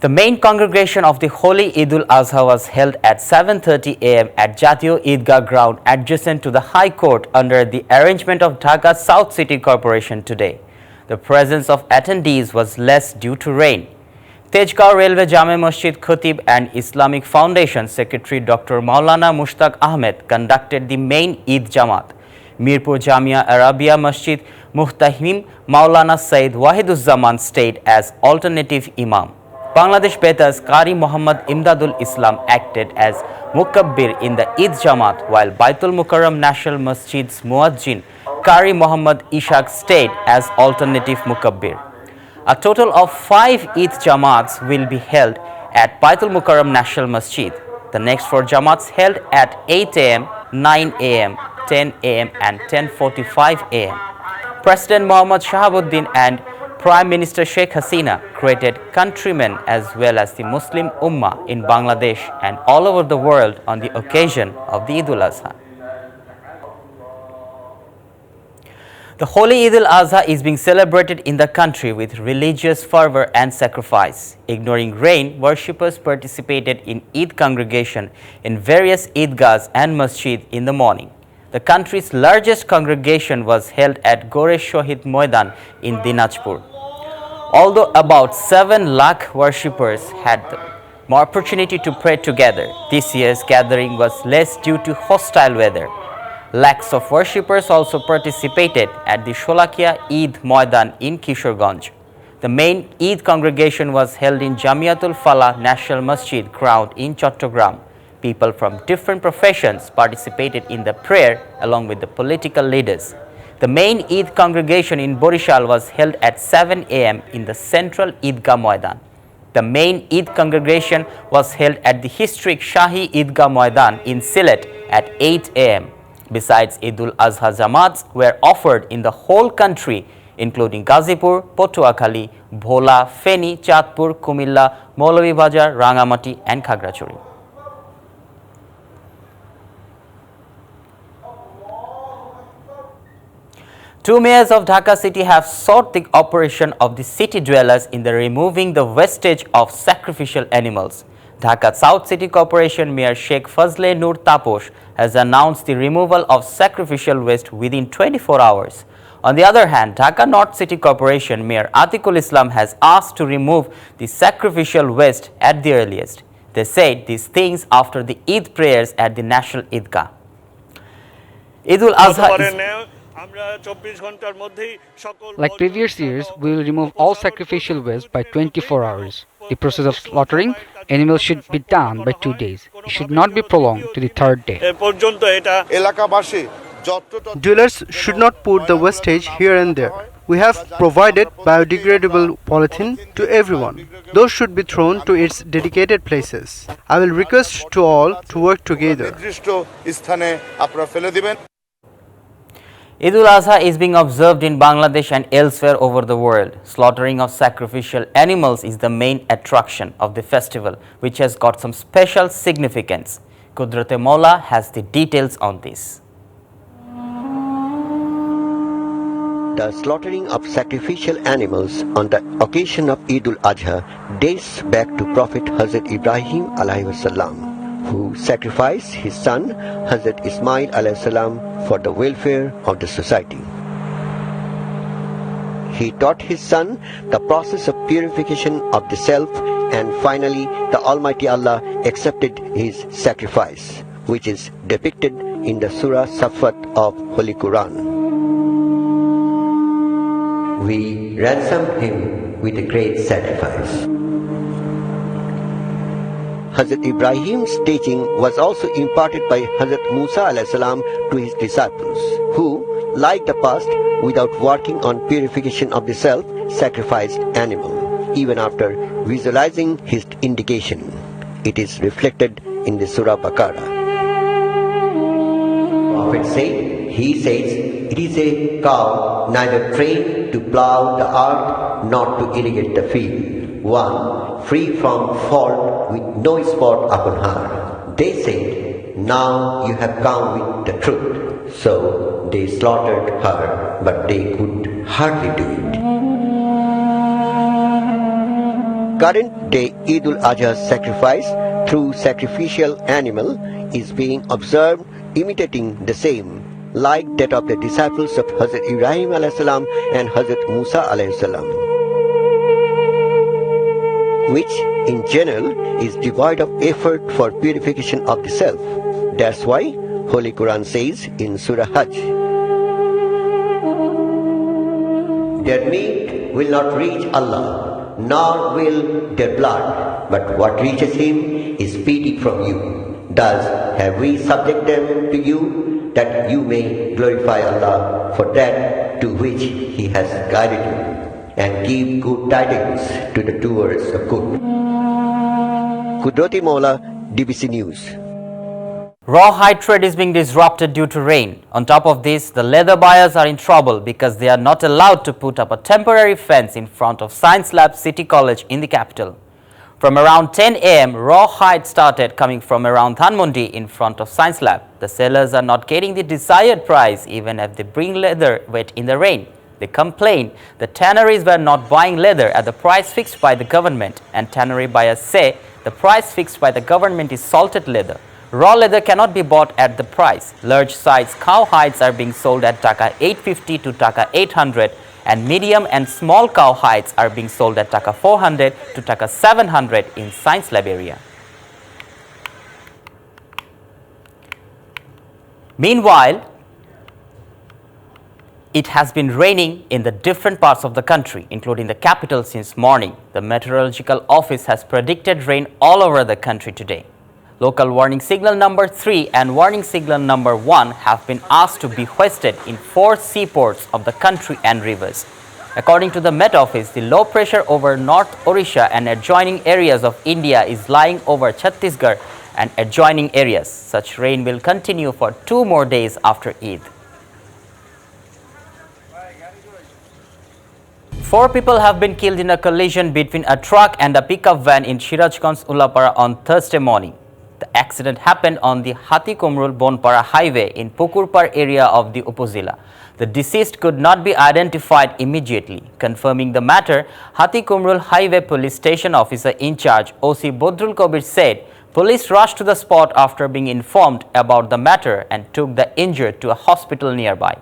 The main congregation of the Holy Eid al-Azha was held at 7:30 am at Jatiyo Eidgah ground adjacent to the High Court under the arrangement of Dhaka South City Corporation today. The presence of attendees was less due to rain. Tejgaon Railway Jame Masjid Khatib and Islamic Foundation Secretary Dr. Maulana Mushtaq Ahmed conducted the main Eid Jamaat. Mirpur Jamia Arabia Masjid Muhtahim Maulana Said Wahiduzzaman stayed as alternative Imam. Bangladesh Beta's Qari Muhammad Imdadul Islam acted as Mukabbir in the Eid Jamaat, while Baitul Mukarram National Masjid's Muazzin Qari Muhammad Ishaq stayed as alternative Mukabbir. A total of 5 Eid Jamaats will be held at Baitul Mukarram National Masjid. The next 4 Jamaats held at 8 am, 9 am, 10 am and 10:45 am. President Mohammad Shahabuddin and Prime Minister Sheikh Hasina greeted countrymen as well as the Muslim Ummah in Bangladesh and all over the world on the occasion of the Eid al-Azha. The Holy Eid al-Azha is being celebrated in the country with religious fervor and sacrifice. Ignoring rain, worshippers participated in Eid congregation in various Eidgahs and masjid in the morning. The country's largest congregation was held at Gore Shohid Moidan in Dinajpur. Although about 7 lakh worshippers had the opportunity to pray together, this year's gathering was less due to hostile weather. Lakhs of worshippers also participated at the Sholakia Eid Moidan in Kishoreganj. The main Eid congregation was held in Jamiatul Falah National Masjid ground in Chattogram. People from different professions participated in the prayer along with the political leaders. The main Eid congregation in Borishal was held at 7 am in the central Eidgah Moidan. The main Eid congregation was held at the historic Shahi Eidgah Moidan in Sylhet at 8 am. Besides, Eid al-Azha Jamaats were offered in the whole country, including Gazipur, Potuakhali, Bhola, Feni, Chatpur, Kumilla, Maulavi Bazar, Rangamati and Khagrachuri. Two mayors of Dhaka city have sought the operation of the city dwellers in the removing the wastage of sacrificial animals. Dhaka South City Corporation Mayor Sheikh Fazle Nur Taposh has announced the removal of sacrificial waste within 24 hours. On the other hand, Dhaka North City Corporation Mayor Atikul Islam has asked to remove the sacrificial waste at the earliest. They said these things after the Eid prayers at the National Eidgah. Eid al-Azha Like previous years, we will remove all sacrificial waste by 24 hours. The process of slaughtering animals should be done by 2 days. It should not be prolonged to the 3rd day. Dwellers should not put the wastage here and there. We have provided biodegradable polythene to everyone. Those should be thrown to its dedicated places. I will request to all to work together. Eid al-Azha is being observed in Bangladesh and elsewhere over the world. Slaughtering of sacrificial animals is the main attraction of the festival, which has got some special significance. Kudrate Maula has the details on this. The slaughtering of sacrificial animals on the occasion of Eid al-Adha dates back to Prophet Hazrat Ibrahim alayhi wasallam, who sacrificed his son Hazrat Ismail alayhi salam for the welfare of the society. He taught his son the process of purification of the self, and finally the Almighty Allah accepted his sacrifice, which is depicted in the Surah Safat of Holy Quran. We ransomed him with a great sacrifice. Hazrat Ibrahim's teaching was also imparted by Hazrat Musa alayhi salam to his disciples, who, like the past, without working on purification of the self, sacrificed animal, even after visualizing his indication. It is reflected in the Surah Baqarah. Prophet said, he says, it is a cow neither trained to plow the earth nor to irrigate the field, one free from fault with no spot upon her. They said, now you have come with the truth. So they slaughtered her, but they could hardly do it. current day Eid al-Adha sacrifice through sacrificial animal is being observed imitating the same, like that of the disciples of Hazrat Ibrahim alayhi salam and Hazrat Musa alayhi salam, which in general is devoid of effort for purification of the self. That's why Holy Quran says in Surah Hajj, their meat will not reach Allah, nor will their blood, but what reaches Him is pity from you. Thus have we subject them to you, that you may glorify Allah for that to which He has guided you, and give good tidings to the doers of good. Kudroti Mola, DBC News. Rawhide trade is being disrupted due to rain. On top of this, the leather buyers are in trouble because they are not allowed to put up a temporary fence in front of Science Lab City College in the capital. From around 10 a.m., rawhide started coming from around Dhanmondi in front of Science Lab. The sellers are not getting the desired price even if they bring leather wet in the rain. They complain the tanneries were not buying leather at the price fixed by the government, and tannery buyers say the price fixed by the government is salted leather. Raw leather cannot be bought at the price. Large size cow hides are being sold at Taka 850 to Taka 800, and medium and small cow hides are being sold at Taka 400 to Taka 700 in Science Lab area. Meanwhile, it has been raining in the different parts of the country, including the capital, since morning. The Meteorological Office has predicted rain all over the country today. Local warning signal number 3 and warning signal number 1 have been asked to be hoisted in 4 seaports of the country and rivers. According to the Met Office, the low pressure over North Odisha and adjoining areas of India is lying over Chhattisgarh and adjoining areas. Such rain will continue for 2 more days after Eid. 4 people have been killed in a collision between a truck and a pickup van in Sirajganj Ulapara on Thursday morning. The accident happened on the Hatikumrul Bonpara highway in Pukurpar area of the Upazila. The deceased could not be identified immediately. Confirming the matter, Hatikumrul Highway Police Station Officer in charge OC Bodrul Kabir said police rushed to the spot after being informed about the matter and took the injured to a hospital nearby.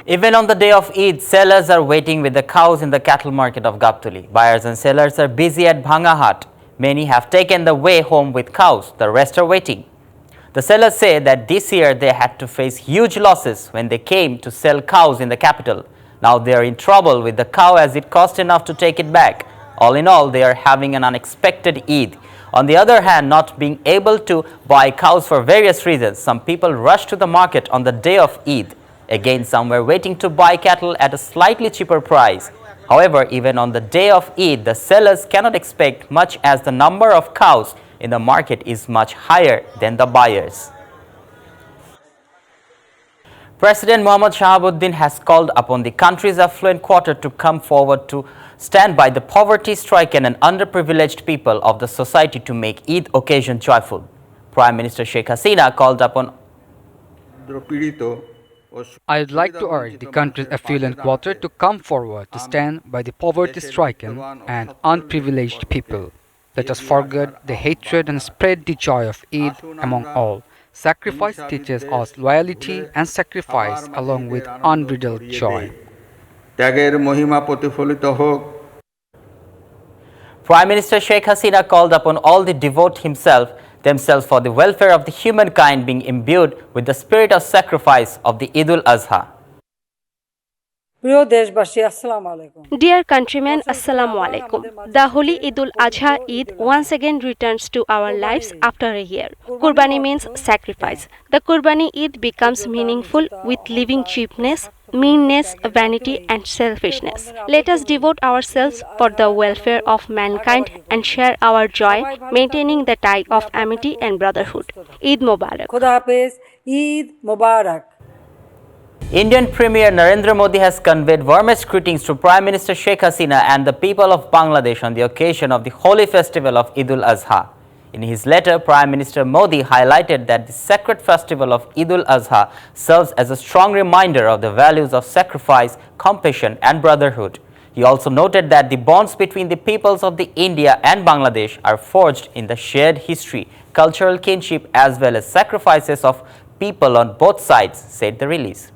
Even on the day of Eid, sellers are waiting with the cows in the cattle market of Gaptuli. Buyers and sellers are busy at Bhangahat. Many have taken the way home with cows, the rest are waiting. The sellers say that this year they had to face huge losses when they came to sell cows in the capital. Now they are in trouble with the cow as it cost enough to take it back. All in all, they are having an unexpected Eid. On the other hand, not being able to buy cows for various reasons, some people rush to the market on the day of Eid. Again, some were waiting to buy cattle at a slightly cheaper price. However, even on the day of Eid, the sellers cannot expect much as the number of cows in the market is much higher than the buyers. President Muhammad Shahabuddin has called upon the country's affluent quarter to come forward to stand by the poverty-stricken and underprivileged people of the society to make Eid occasion joyful. Prime Minister Sheikh Hasina called upon I'd like to urge the country's affluent quarter to come forward to stand by the poverty-stricken and unprivileged people. Let us forget the hatred and spread the joy of Eid among all. Sacrifice teaches us loyalty and sacrifice along with unbridled joy. Prime Minister Sheikh Hasina called upon all to devote themselves for the welfare of the humankind, being imbued with the spirit of sacrifice of the Eid al-Azha. Dear countrymen, Assalamu alaikum. The holy Eid al-Azha Eid once again returns to our lives after a year. Qurbani means sacrifice. The Qurbani Eid becomes meaningful with living cheapness, meanness, vanity and selfishness. Let us devote ourselves for the welfare of mankind and share our joy, maintaining the tie of amity and brotherhood. Eid Mubarak. Khuda Hafiz, Eid Mubarak. Indian Premier Narendra Modi has conveyed warmest greetings to Prime Minister Sheikh Hasina and the people of Bangladesh on the occasion of the holy festival of Eid al-Azha. In his letter, Prime Minister Modi highlighted that the sacred festival of Eid-ul-Azha serves as a strong reminder of the values of sacrifice, compassion and brotherhood. He also noted that the bonds between the peoples of the India and Bangladesh are forged in the shared history, cultural kinship as well as sacrifices of people on both sides, said the release.